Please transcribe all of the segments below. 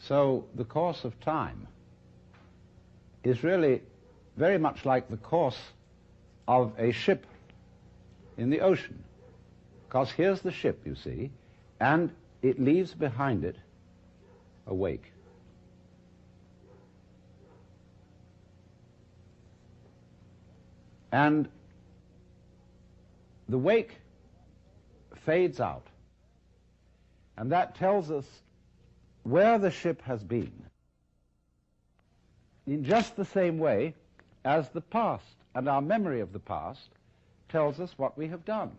So the course of time is really very much like the course of a ship in the ocean. Because here's the ship, you see, and it leaves behind it a wake. And the wake fades out. And that tells us where the ship has been, in just the same way as the past and our memory of the past tells us what we have done.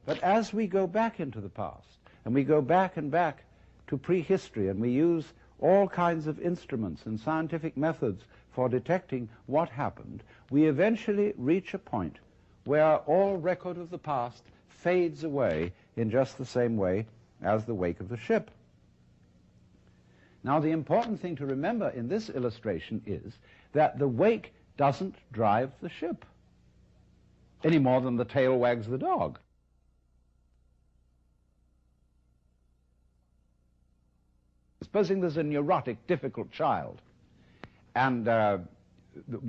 But as we go back into the past, and we go back and back to prehistory, and we use all kinds of instruments and scientific methods for detecting what happened, we eventually reach a point where all record of the past fades away in just the same way as the wake of the ship. Now, the important thing to remember in this illustration is that the wake doesn't drive the ship any more than the tail wags the dog. Supposing there's a neurotic, difficult child, and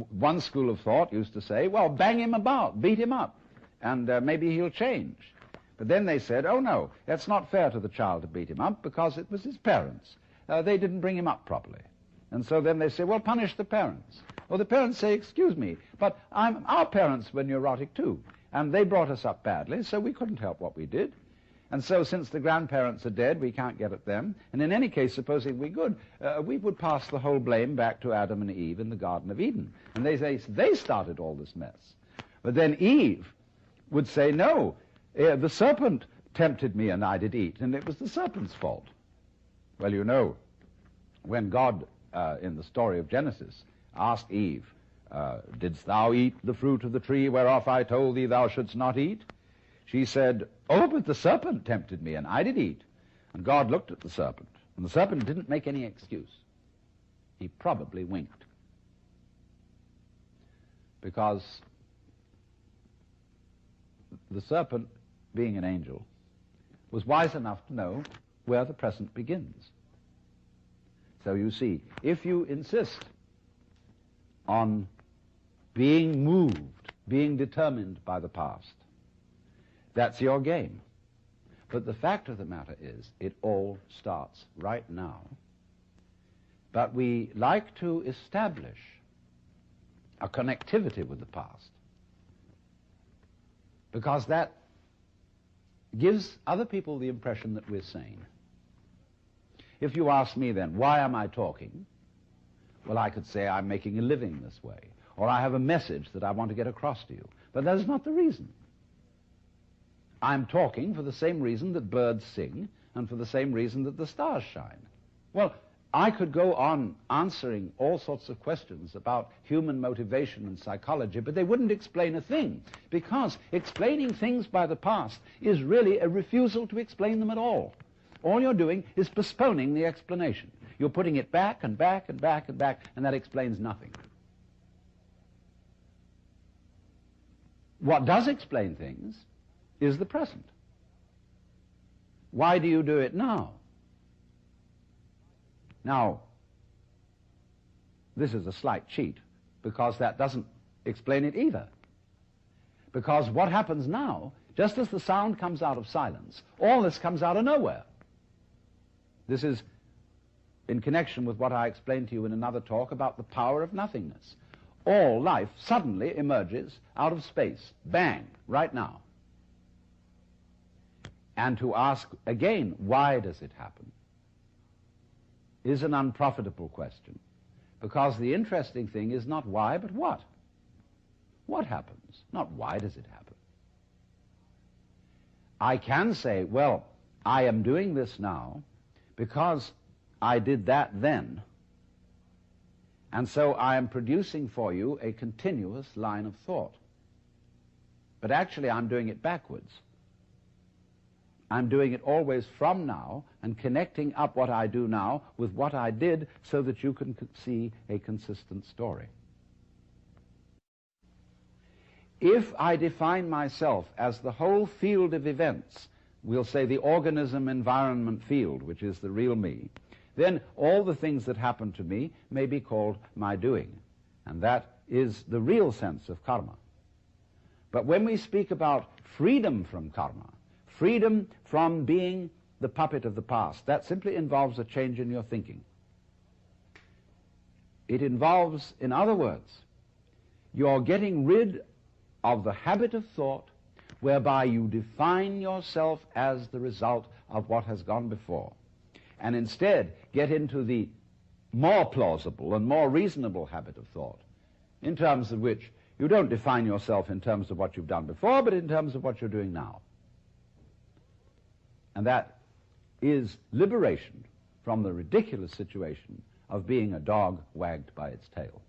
one school of thought used to say, well, bang him about, beat him up, and maybe he'll change. But then they said, oh no, that's not fair to the child to beat him up because it was his parents. They didn't bring him up properly. And so then they say, well, punish the parents. Well, the parents say, excuse me, but our parents were neurotic too, and they brought us up badly, so we couldn't help what we did. And so since the grandparents are dead, we can't get at them. And in any case, supposing we could, we would pass the whole blame back to Adam and Eve in the Garden of Eden. And they say they started all this mess. But then Eve would say, no, the serpent tempted me and I did eat, and it was the serpent's fault. Well, you know, when God, in the story of Genesis, asked Eve, didst thou eat the fruit of the tree whereof I told thee thou shouldst not eat? She said, oh, but the serpent tempted me, and I did eat. And God looked at the serpent, and the serpent didn't make any excuse. He probably winked. Because the serpent, being an angel, was wise enough to know where the present begins. So you see, if you insist on being moved, being determined by the past, that's your game. But the fact of the matter is, it all starts right now. But we like to establish a connectivity with the past because that gives other people the impression that we're sane. If you ask me then, why am I talking? Well, I could say I'm making a living this way, or I have a message that I want to get across to you. But that is not the reason. I'm talking for the same reason that birds sing and for the same reason that the stars shine. Well, I could go on answering all sorts of questions about human motivation and psychology, but they wouldn't explain a thing, because explaining things by the past is really a refusal to explain them at all. All you're doing is postponing the explanation. You're putting it back and back and back and back, and that explains nothing. What does explain things is the present. Why do you do it now? Now, this is a slight cheat, because that doesn't explain it either. Because what happens now, just as the sound comes out of silence, all this comes out of nowhere. This is in connection with what I explained to you in another talk about the power of nothingness. All life suddenly emerges out of space, bang, right now. And to ask again, why does it happen, is an unprofitable question, because the interesting thing is not why, but what. What happens? Not why does it happen. I can say, well, I am doing this now because I did that then, and so I am producing for you a continuous line of thought. But actually I'm doing it backwards. I'm doing it always from now and connecting up what I do now with what I did so that you can see a consistent story. If I define myself as the whole field of events, we'll say the organism-environment field, which is the real me, then all the things that happen to me may be called my doing. And that is the real sense of karma. But when we speak about freedom from karma, freedom from being the puppet of the past, that simply involves a change in your thinking. It involves, in other words, you're getting rid of the habit of thought whereby you define yourself as the result of what has gone before, and instead get into the more plausible and more reasonable habit of thought, in terms of which you don't define yourself in terms of what you've done before, but in terms of what you're doing now. And that is liberation from the ridiculous situation of being a dog wagged by its tail.